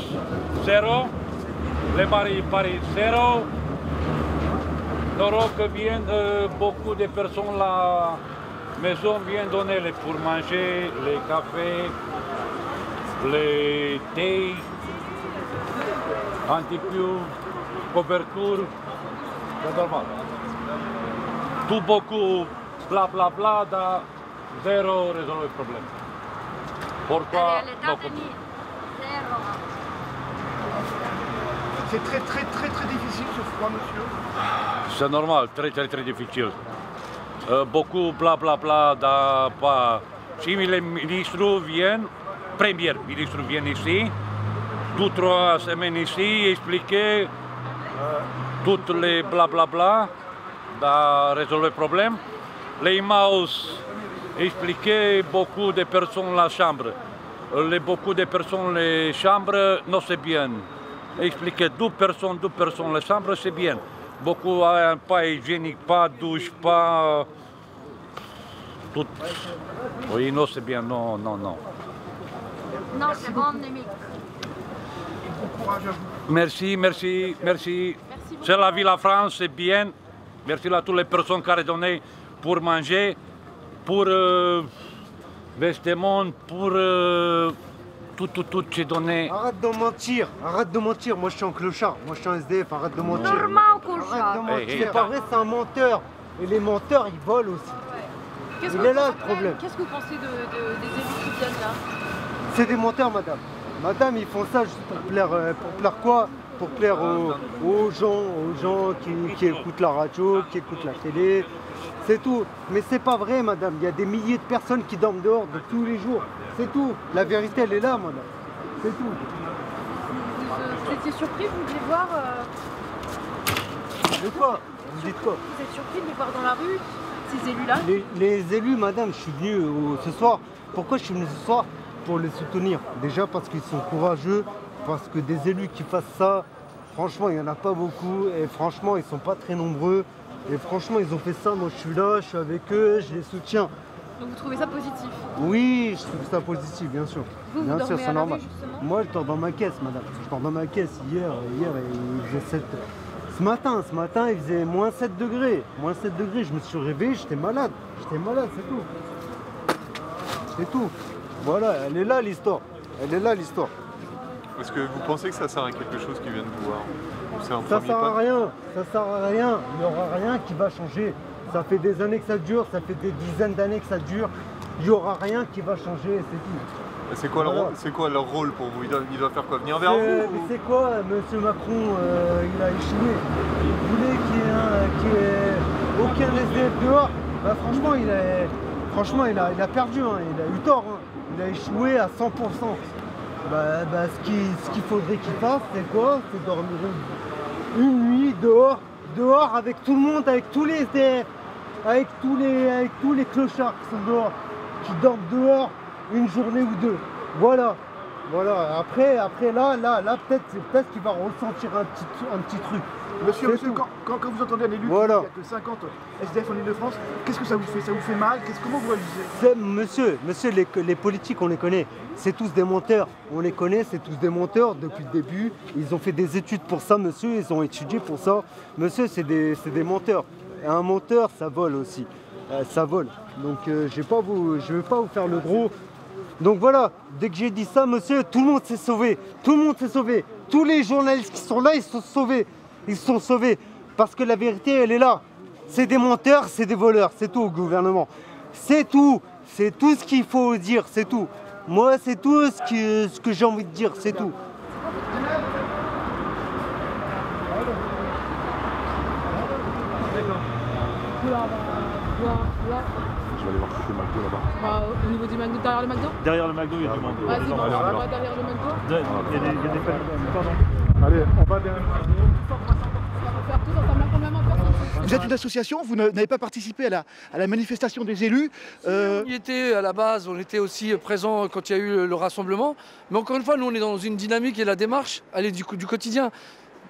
zéro, les paris zéro. Donc vient beaucoup de personnes la maison vient donner les pour manger, les cafés, les thé, antipieux, couverture. C'est normal. Tout beaucoup, bla bla bla, da zéro résout le problème. Pourquoi? C'est très difficile ce froid, monsieur. C'est normal, très difficile. Beaucoup bla bla bla, da pas. Si les ministres viennent, premier ministre vient ici, 2-3 semaines ici, expliquer toutes les blablabla, de résoudre le problème. Les mouse expliquer beaucoup de personnes la chambre. Beaucoup de personnes les chambres, non c'est bien. Expliquer 2 personnes la chambre, c'est bien. beaucoup pas hygiénique, pas douche, pas tout. Oui, non, c'est bien, non. Non, c'est bon, endémique. Merci. C'est la vie, la France, c'est bien. Merci à toutes les personnes qui ont donné pour manger, pour vêtements, pour tout, j'ai donné. Arrête de mentir, moi je suis un clochard, moi je suis un SDF, arrête de mentir. Normal, clochard. Arrête de mentir, c'est pas vrai, c'est un menteur. Et les menteurs, ils volent aussi. Il est là le problème. Qu'est-ce que vous pensez des élus qui viennent là? C'est des menteurs, madame. Madame, ils font ça juste pour plaire quoi? Pour plaire aux gens qui écoutent la radio, qui écoutent la télé. C'est tout. Mais c'est pas vrai, madame. Il y a des milliers de personnes qui dorment dehors de tous les jours. C'est tout. La vérité, elle est là, madame. C'est tout. Vous étiez surpris, vous de les voir De quoi? Vous dites quoi? Vous êtes surpris de les voir dans la rue, ces élus-là? Les élus, madame, je suis venu ce soir. Pourquoi je suis venu ce soir? Pour les soutenir. Déjà parce qu'ils sont courageux, parce que des élus qui fassent ça, franchement, il n'y en a pas beaucoup. Et franchement, ils ne sont pas très nombreux. Et franchement, ils ont fait ça. Moi, je suis là, je suis avec eux, je les soutiens. Donc vous trouvez ça positif? Oui, je trouve ça positif, bien sûr. Vous bien sûr, dormez c'est à la normal. rue, justement? Moi, je dors dans ma caisse, madame. Je dors dans ma caisse. Hier, il faisait 7... Ce matin, il faisait moins 7 degrés. Moins 7 degrés, je me suis réveillé, j'étais malade. C'est tout. C'est tout. Voilà, elle est là l'histoire. Est-ce que vous pensez que ça sert à quelque chose qu'ils viennent vous voir? Ça sert à rien. Il n'y aura rien qui va changer. Ça fait des années que ça dure, ça fait des dizaines d'années que ça dure. Il n'y aura rien qui va changer, c'est tout. C'est quoi, leur rôle pour vous? Il doit faire quoi? Venir vers vous? Mais c'est quoi, M. Macron, il a échoué. Il voulait qu'il y ait aucun SDF dehors. Bah, franchement, il a perdu, hein. Il a eu tort. Hein. Il a échoué à 100%. Ce qu'il faudrait qu'il fasse, c'est quoi? C'est dormir une nuit dehors avec tout le monde, avec tous les SDF, avec tous les clochards qui sont dehors, qui dorment dehors une journée ou deux. Voilà. Après là, peut-être qu'il va ressentir un petit truc. Monsieur, quand vous entendez un élu qui a que 50 SDF en Ile-de-France, qu'est-ce que ça vous fait? Ça vous fait mal? Comment vous réagissez? Monsieur, les politiques, on les connaît. C'est tous des menteurs. On les connaît, c'est tous des menteurs depuis le début. Ils ont fait des études pour ça, monsieur. Ils ont étudié pour ça. Monsieur, c'est des menteurs. Et un menteur, ça vole aussi. Ça vole. Donc, je ne vais pas vous faire le gros. Donc voilà, dès que j'ai dit ça, monsieur, tout le monde s'est sauvé. Tous les journalistes qui sont là, ils sont sauvés. Ils sont sauvés. Parce que la vérité, elle est là. C'est des menteurs, c'est des voleurs. C'est tout, au gouvernement. C'est tout. C'est tout ce qu'il faut dire, c'est tout. Moi, c'est tout ce que j'ai envie de dire, c'est tout. Je vais aller voir le McDo là-bas. Au niveau du McDo, derrière le McDo? Derrière le McDo, il y a du monde. Vas-y, on va derrière le McDo. Il y a des familles. Pardon. Allez, on va derrière. Vous êtes une association, vous n'avez pas participé à la manifestation des élus. On y était à la base, on était aussi présents quand il y a eu le rassemblement. Mais encore une fois, nous on est dans une dynamique et la démarche, elle est du quotidien.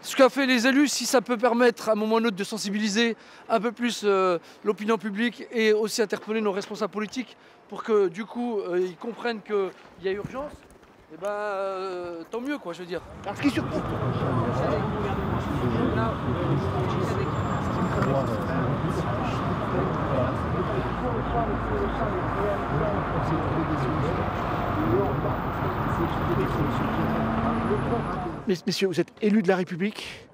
Ce qu'a fait les élus, si ça peut permettre à un moment ou à un autre de sensibiliser un peu plus l'opinion publique et aussi interpeller nos responsables politiques pour que du coup ils comprennent qu'il y a urgence, et tant mieux quoi, je veux dire. Alors, ce qui surprend. Messieurs, vous êtes élus de la République.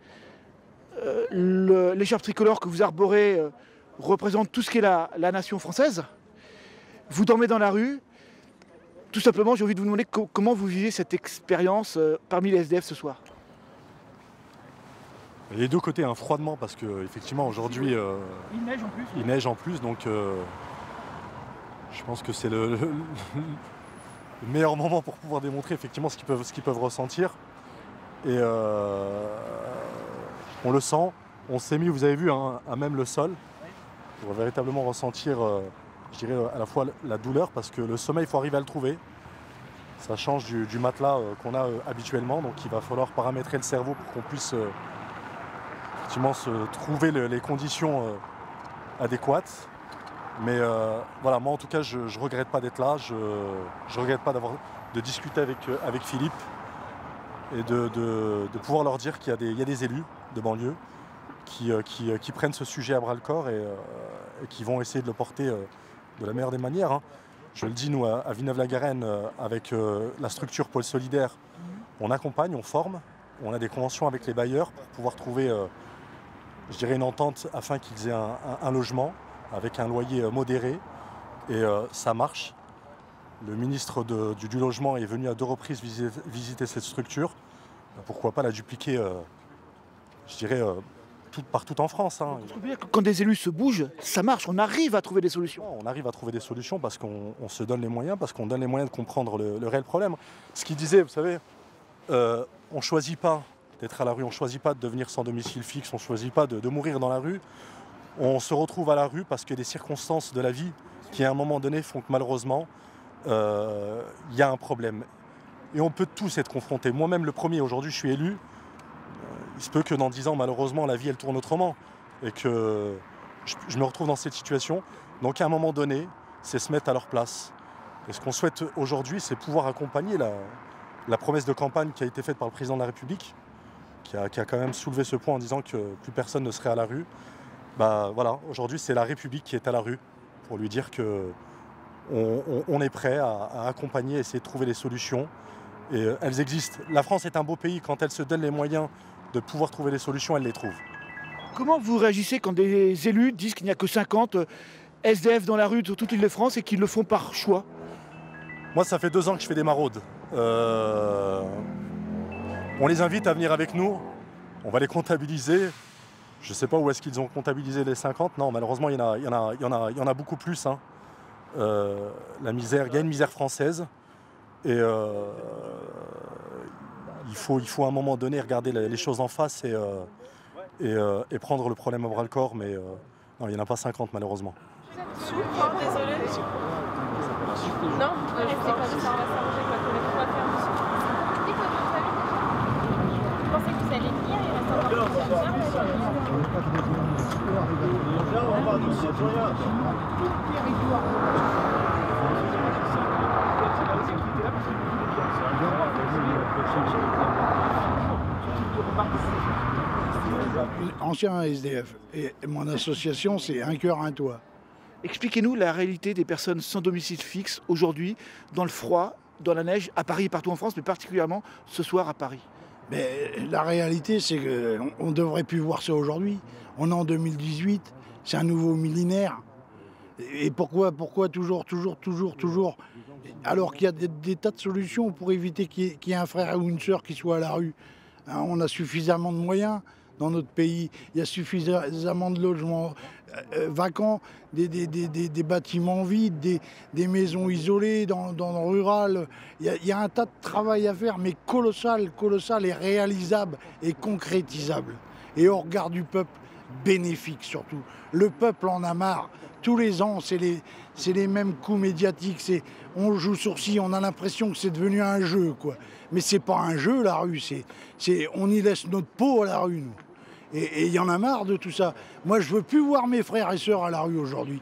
L'écharpe tricolore que vous arborez représente tout ce qu'est la nation française. Vous dormez dans la rue. Tout simplement, j'ai envie de vous demander comment vous vivez cette expérience parmi les SDF ce soir. Les deux côtés, froidement, parce qu'effectivement aujourd'hui il neige en plus, donc je pense que c'est le meilleur moment pour pouvoir démontrer effectivement ce qu'ils peuvent ressentir. Et on le sent, on s'est mis, vous avez vu, à même le sol, pour véritablement ressentir, je dirais, à la fois la douleur, parce que le sommeil, il faut arriver à le trouver. Ça change du matelas qu'on a habituellement, donc il va falloir paramétrer le cerveau pour qu'on puisse effectivement trouver les conditions adéquates. Mais voilà, moi en tout cas, je ne regrette pas d'être là, je ne regrette pas de discuter avec Philippe et de pouvoir leur dire qu'il y a des élus de banlieue qui prennent ce sujet à bras-le-corps et qui vont essayer de le porter de la meilleure des manières. Hein. Je le dis, nous, à Villeneuve-la-Garenne, avec la structure Pôle Solidaire, on accompagne, on forme, on a des conventions avec les bailleurs pour pouvoir trouver, je dirais, une entente afin qu'ils aient un logement avec un loyer modéré. Et ça marche. Le ministre du Logement est venu à 2 reprises visiter cette structure. Pourquoi pas la dupliquer, je dirais, partout en France. Hein. Quand des élus se bougent, ça marche, on arrive à trouver des solutions. On arrive à trouver des solutions parce qu'on se donne les moyens, parce qu'on donne les moyens de comprendre le réel problème. Ce qu'il disait, vous savez, on ne choisit pas d'être à la rue, on ne choisit pas de devenir sans domicile fixe, on ne choisit pas de mourir dans la rue. On se retrouve à la rue parce qu'il y a des circonstances de la vie qui, à un moment donné, font que malheureusement, il y a un problème. Et on peut tous être confrontés. Moi-même, le premier, aujourd'hui, je suis élu. Il se peut que dans 10 ans, malheureusement, la vie, elle tourne autrement. Et que je me retrouve dans cette situation. Donc, à un moment donné, c'est se mettre à leur place. Et ce qu'on souhaite aujourd'hui, c'est pouvoir accompagner la promesse de campagne qui a été faite par le président de la République, qui a quand même soulevé ce point en disant que plus personne ne serait à la rue. Bah, voilà, aujourd'hui, c'est la République qui est à la rue pour lui dire qu'on est prêt à accompagner, essayer de trouver des solutions. Et elles existent. La France est un beau pays. Quand elle se donne les moyens de pouvoir trouver des solutions, elle les trouve. Comment vous réagissez quand des élus disent qu'il n'y a que 50 SDF dans la rue sur toute l'Île-de-France et qu'ils le font par choix? Moi, ça fait 2 ans que je fais des maraudes. On les invite à venir avec nous. On va les comptabiliser. Je ne sais pas où est-ce qu'ils ont comptabilisé les 50. Non, malheureusement, il y en a beaucoup plus. Hein. La misère, il y a une misère française. Et il faut à un moment donné regarder les choses en face et prendre le problème à bras-le-corps. Mais non, il n'y en a pas 50 malheureusement. Désolé. Non, je sais pas si ça va s'arranger avec ma collègue. On va faire monsieur. Dites votre famille. Vous pensez que vous allez venir? Il reste encore Ancien SDF. Et mon association, c'est Un cœur, un toit. Expliquez-nous la réalité des personnes sans domicile fixe aujourd'hui, dans le froid, dans la neige, à Paris et partout en France, mais particulièrement ce soir à Paris. Mais la réalité, c'est qu'on ne devrait plus voir ça aujourd'hui. On est en 2018, c'est un nouveau millénaire. Et pourquoi toujours alors qu'il y a des tas de solutions pour éviter qu'il y ait un frère ou une sœur qui soit à la rue. Hein, on a suffisamment de moyens dans notre pays. Il y a suffisamment de logements vacants, des bâtiments vides, des maisons isolées dans le rural. Il y a un tas de travail à faire, mais colossal et réalisable et concrétisable. Et au regard du peuple, bénéfique surtout. Le peuple en a marre. Tous les ans, c'est les mêmes coups médiatiques. On joue sourcil, on a l'impression que c'est devenu un jeu, quoi. Mais c'est pas un jeu, la rue. On y laisse notre peau à la rue, nous. Et il y en a marre de tout ça. Moi, je veux plus voir mes frères et sœurs à la rue aujourd'hui.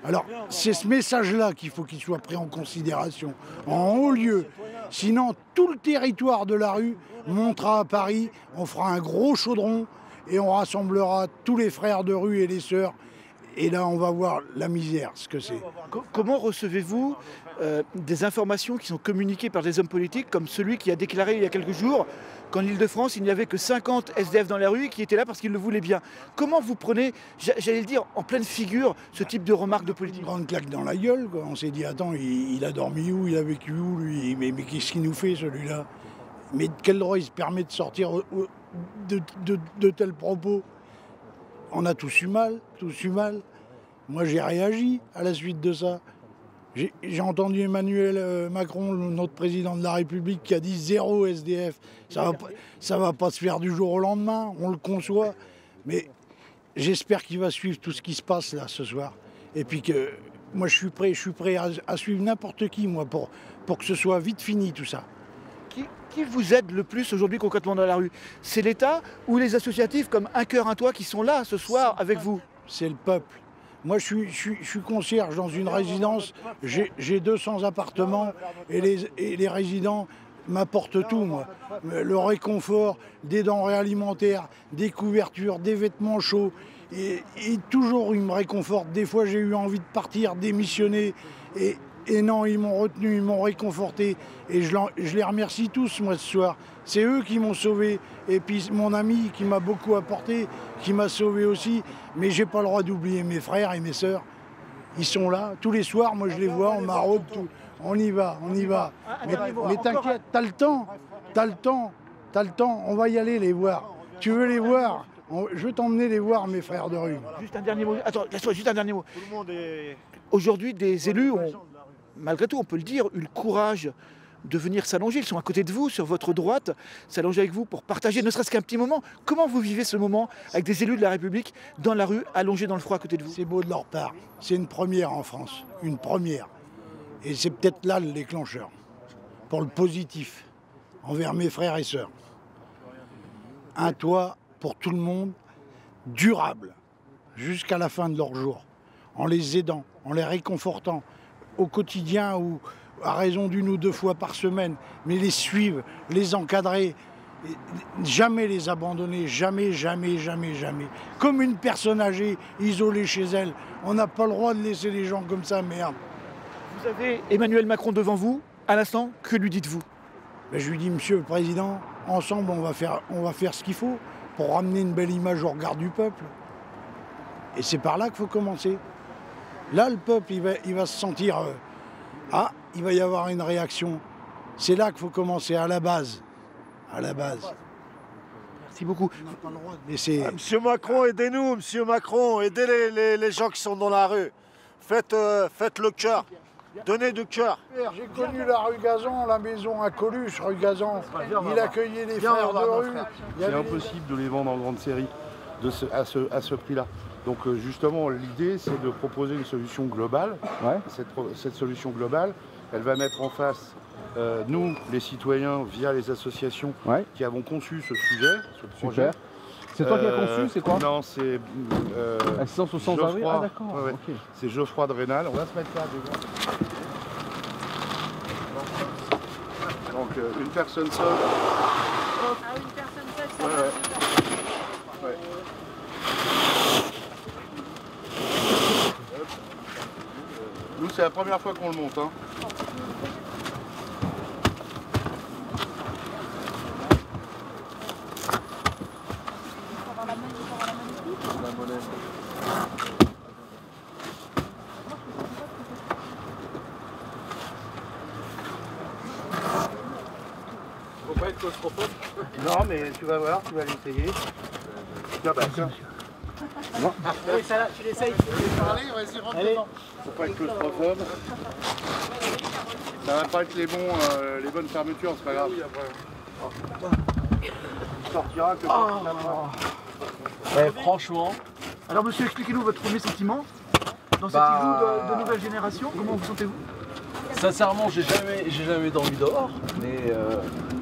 Alors, c'est ce message-là qu'il faut qu'il soit pris en considération, en haut lieu. Sinon, tout le territoire de la rue montera à Paris, on fera un gros chaudron et on rassemblera tous les frères de rue et les sœurs. Et là, on va voir la misère, ce que c'est. Comment recevez-vous des informations qui sont communiquées par des hommes politiques, comme celui qui a déclaré il y a quelques jours qu'en Île-de-France, il n'y avait que 50 SDF dans la rue qui étaient là parce qu'ils le voulaient bien? Comment vous prenez, j'allais le dire, en pleine figure, ce type de remarques de politique? Une grande claque dans la gueule, quoi. On s'est dit, attends, il a dormi où? Il a vécu où, lui? Mais qu'est-ce qu'il nous fait, celui-là? Mais de quel droit il se permet de sortir de tels propos? On a tous eu mal. Moi, j'ai réagi à la suite de ça. J'ai entendu Emmanuel Macron, notre président de la République, qui a dit 0 SDF. Ça va pas se faire du jour au lendemain, on le conçoit. Mais j'espère qu'il va suivre tout ce qui se passe là ce soir. Et puis que moi, je suis prêt à suivre n'importe qui, moi, pour que ce soit vite fini tout ça. Qui vous aide le plus aujourd'hui concrètement dans la rue? C'est l'État ou les associatifs comme Un Cœur, Un Toit qui sont là ce soir avec vous? C'est le peuple. Moi, je suis concierge dans une résidence, j'ai 200 appartements et les résidents m'apportent tout, moi. Le réconfort, des denrées alimentaires, des couvertures, des vêtements chauds. Et toujours, ils me réconfortent. Des fois, j'ai eu envie de partir, démissionner. Et non, ils m'ont retenu, ils m'ont réconforté. Et je les remercie tous, moi, ce soir. C'est eux qui m'ont sauvé. Et puis mon ami qui m'a beaucoup apporté, qui m'a sauvé aussi. Mais j'ai pas le droit d'oublier mes frères et mes sœurs. Ils sont là. Tous les soirs, moi, je les vois, on maraude tout. On y va, on y va. Mais t'inquiète, t'as le temps. T'as le temps. T'as le temps. On va y aller les voir. Tu veux les voir? Je veux t'emmener les voir, mes frères de rue. Juste un dernier mot. Attends, laisse-moi juste un dernier mot. Aujourd'hui, des élus ont, malgré tout, on peut le dire, eu le courage de venir s'allonger. Ils sont à côté de vous, sur votre droite, s'allonger avec vous pour partager, ne serait-ce qu'un petit moment. Comment vous vivez ce moment avec des élus de la République dans la rue, allongés dans le froid à côté de vous? C'est beau de leur part. C'est une première en France. Une première. Et c'est peut-être là le déclencheur. Pour le positif, envers mes frères et sœurs. Un toit pour tout le monde, durable, jusqu'à la fin de leur jour. En les aidant, en les réconfortant au quotidien ou à raison d'une ou deux fois par semaine, mais les suivre, les encadrer, jamais les abandonner, jamais, jamais, jamais, jamais. Comme une personne âgée, isolée chez elle, on n'a pas le droit de laisser les gens comme ça, merde. Vous avez Emmanuel Macron devant vous, à l'instant, que lui dites-vous? Je lui dis, Monsieur le Président, ensemble on va faire ce qu'il faut pour ramener une belle image au regard du peuple. Et c'est par là qu'il faut commencer. Là, le peuple, il va se sentir... ah, il va y avoir une réaction. C'est là qu'il faut commencer, à la base. À la base. Merci beaucoup. Monsieur Macron, aidez-nous, Monsieur Macron, aidez les gens qui sont dans la rue. Faites le cœur. Donnez du cœur. J'ai connu la rue Gazan, la maison à Coluche, rue Gazan. Il accueillait les frères de rue. C'est impossible de les vendre en grande série à ce prix-là. Donc justement, l'idée, c'est de proposer une solution globale. Ouais. Cette solution globale, elle va mettre en face nous, les citoyens, via les associations qui avons conçu ce sujet, ce projet. Super. C'est toi qui as conçu, c'est quoi? Non, c'est Assistance au sans-abri. Ah d'accord. Ouais, okay. C'est Geoffroy de Rénal. On va se mettre là devant. Donc une personne seule. Ah, une personne seule, ça va. Ouais. Nous, c'est la première fois qu'on le monte. Hein. Faut pas être claustrophobe. Non, mais tu vas voir, tu vas l'essayer. Tiens, bah, tiens. Non. Oui, ça, tu l'essayes. Allez, vas-y, rentre dedans. Faut pas être claustrophobe. Ça va pas être les bonnes fermetures, c'est pas grave. Tu sortiras que franchement. Alors monsieur, expliquez-nous votre premier sentiment dans cet igloo de nouvelle génération. Comment vous sentez-vous? Sincèrement, j'ai jamais dormi dehors, mais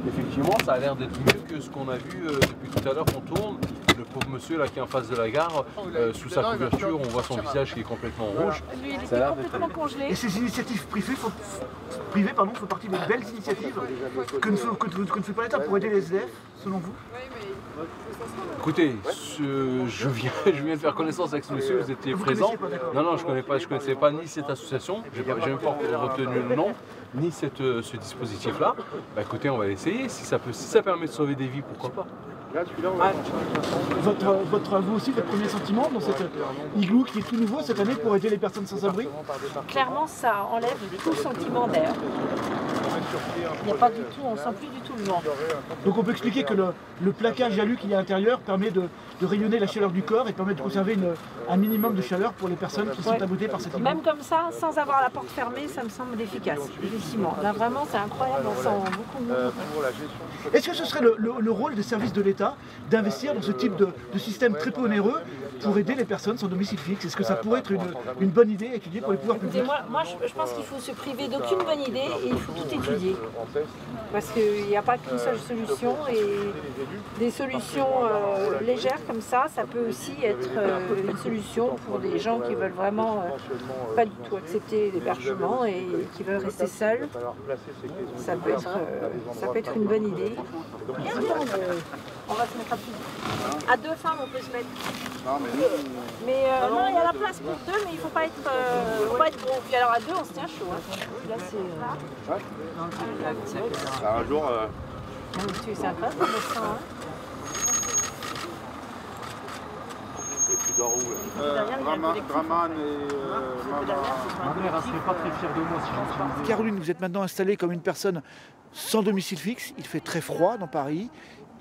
effectivement, ça a l'air d'être mieux que ce qu'on a vu depuis tout à l'heure qu'on tourne. Le pauvre monsieur là qui est en face de la gare, sous sa couverture, on voit son visage qui est complètement rouge. Lui, il était complètement congelé. Et ces initiatives privées font partie des belles initiatives que ne fait pas l'État pour aider les SDF, selon vous? Écoutez, je viens de faire connaissance avec ce monsieur, vous étiez présent. Non, je connaissais pas ni cette association, j'ai même pas retenu le nom, ni ce dispositif-là. Bah écoutez, on va l'essayer, si ça permet de sauver des vies, pourquoi pas. Vous aussi, votre premier sentiment dans cet igloo qui est tout nouveau cette année pour aider les personnes sans abri? Clairement, ça enlève tout sentiment d'air. Il n'y a pas du tout, on sent plus du tout le vent. Donc on peut expliquer que le plaquage alu qu'il y a à l'intérieur permet de rayonner la chaleur du corps et permet de conserver un minimum de chaleur pour les personnes qui sont abritées par cet igloo. Même comme ça, sans avoir la porte fermée, ça me semble efficace, effectivement. Là vraiment, c'est incroyable, on sent beaucoup mieux. Est-ce que ce serait le rôle des services de l'État d'investir dans ce type de système très peu onéreux pour aider les personnes sans domicile fixe? Est-ce que ça pourrait être une bonne idée à étudier pour les pouvoirs publics? Moi je pense qu'il faut se priver d'aucune bonne idée et il faut tout étudier. étudier. Parce qu'il n'y a pas qu'une seule solution et des solutions légères comme ça peut aussi être une solution pour des gens qui veulent vraiment pas du tout accepter l'hébergement et qui veulent rester seuls. Ça peut être une bonne idée. On va se mettre à deux femmes, on peut se mettre. Mais non, il y a la place pour deux, mais il ne faut pas être gros. Puis alors à deux, on se tient chaud. Là, c'est... Un jour... Tu es sympa, ça me sent, Et tu dors où Draman et Ma mère, elle serait pas très fière de moi si j'en Caroline, vous êtes maintenant installée comme une personne sans domicile fixe. Il fait très froid dans Paris,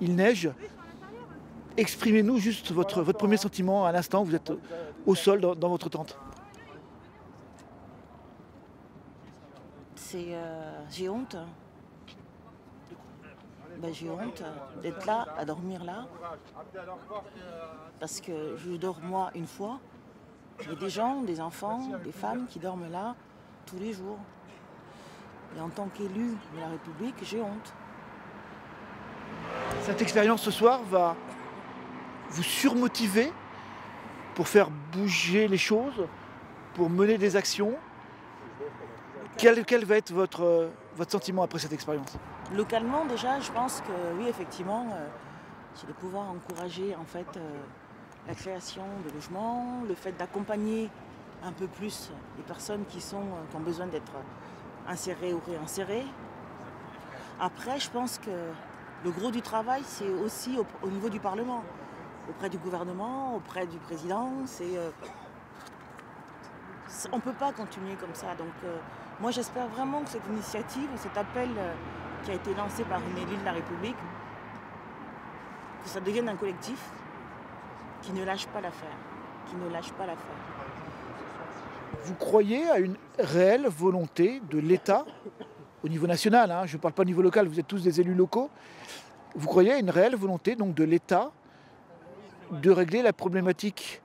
il neige. Exprimez-nous juste votre premier sentiment à l'instant, vous êtes au sol dans votre tente. J'ai honte. J'ai honte d'être là, à dormir là. Parce que je dors moi une fois. Il y a des gens, des enfants, des femmes qui dorment là tous les jours. Et en tant qu'élu de la République, j'ai honte. Cette expérience ce soir va vous surmotiver pour faire bouger les choses, pour mener des actions. Quel va être votre sentiment après cette expérience? Localement, déjà, je pense que oui, effectivement, c'est de pouvoir encourager en fait la création de logements, le fait d'accompagner un peu plus les personnes qui ont besoin d'être insérées ou réinsérées. Après, je pense que le gros du travail, c'est aussi au niveau du Parlement, auprès du gouvernement, auprès du président. On ne peut pas continuer comme ça. Donc, moi, j'espère vraiment que cette initiative, cet appel qui a été lancé par une élue de la République, que ça devienne un collectif qui ne lâche pas l'affaire, Vous croyez à une réelle volonté de l'État, au niveau national, je ne parle pas au niveau local, vous êtes tous des élus locaux, vous croyez à une réelle volonté donc, de l'État de régler la problématique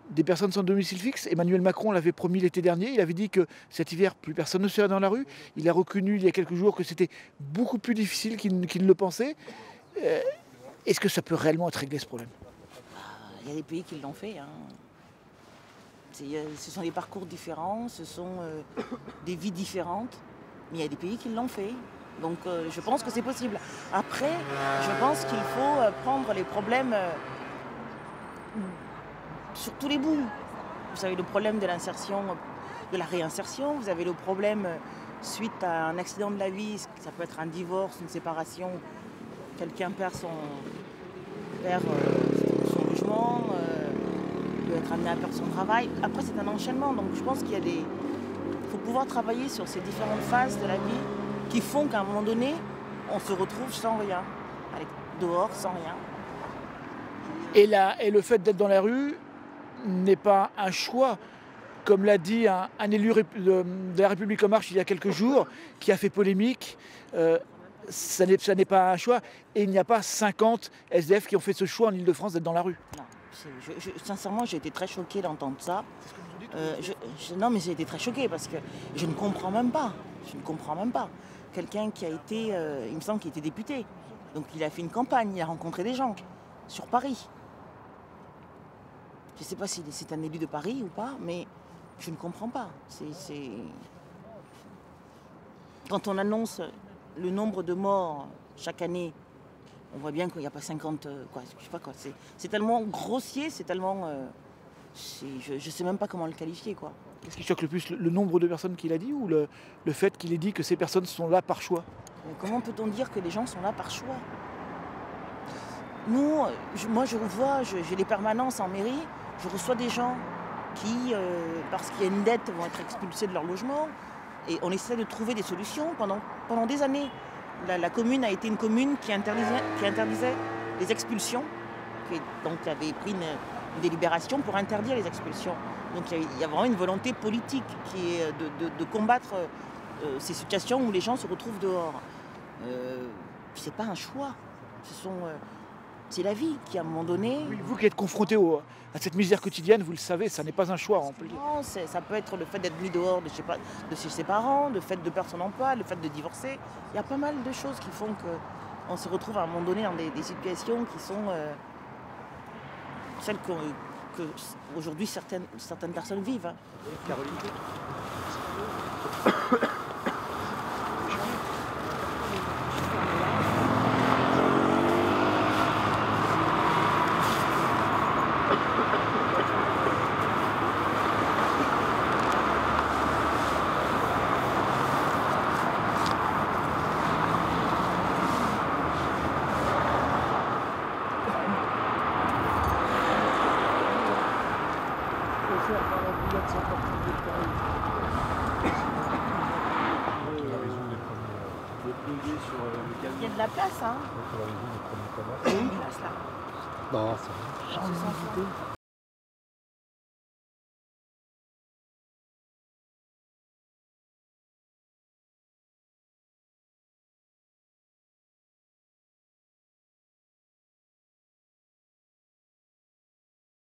des personnes sans domicile fixe? Emmanuel Macron l'avait promis l'été dernier, il avait dit que cet hiver, plus personne ne serait dans la rue. Il a reconnu il y a quelques jours que c'était beaucoup plus difficile qu'il ne le pensait. Est-ce que ça peut réellement être réglé ce problème? Il y a des pays qui l'ont fait. Ce sont des parcours différents, ce sont des vies différentes, mais il y a des pays qui l'ont fait. Donc je pense que c'est possible. Après, je pense qu'il faut prendre les problèmes sur tous les bouts. Vous avez le problème de l'insertion, de la réinsertion, vous avez le problème suite à un accident de la vie, ça peut être un divorce, une séparation, quelqu'un perd son logement, peut être amené à perdre son travail. Après, c'est un enchaînement, donc je pense qu'il faut pouvoir travailler sur ces différentes phases de la vie qui font qu'à un moment donné, on se retrouve sans rien, dehors, sans rien. Et le fait d'être dans la rue n'est pas un choix, comme l'a dit un élu de la République En Marche il y a quelques jours, qui a fait polémique. Ça n'est pas un choix. Et il n'y a pas 50 SDF qui ont fait ce choix en Ile-de-France d'être dans la rue. Non, sincèrement, j'ai été très choquée d'entendre ça. Non, mais j'ai été très choquée parce que je ne comprends même pas. Quelqu'un qui a été, il me semble qu'il était député. Donc il a fait une campagne, il a rencontré des gens sur Paris. Je ne sais pas si c'est un élu de Paris ou pas, mais je ne comprends pas. Quand on annonce le nombre de morts chaque année, on voit bien qu'il n'y a pas 50... je sais pas quoi. C'est tellement grossier, c'est tellement... je ne sais même pas comment le qualifier, quoi. Qu'est-ce qui choque le plus, le nombre de personnes qu'il a dit ou le fait qu'il ait dit que ces personnes sont là par choix? Mais comment peut-on dire que les gens sont là par choix? Nous, moi je vois, j'ai des permanences en mairie, je reçois des gens qui, parce qu'il y a une dette, vont être expulsés de leur logement. Et on essaie de trouver des solutions pendant des années. La commune a été une commune qui interdisait les expulsions. Donc il avait pris une délibération pour interdire les expulsions. Donc il y a vraiment une volonté politique qui est de combattre ces situations où les gens se retrouvent dehors. C'est pas un choix. c'est la vie qui, à un moment donné... Oui, vous qui êtes confronté à cette misère quotidienne, vous le savez, ça n'est pas un choix, on peut le dire. Non, ça peut être le fait d'être mis dehors de chez ses parents, le fait de perdre son emploi, le fait de divorcer. Il y a pas mal de choses qui font qu'on se retrouve à un moment donné dans des situations qui sont celles que aujourd'hui certaines personnes vivent. Hein. Caroline. Il y a de la place, hein. Il y a une place là. Non, c'est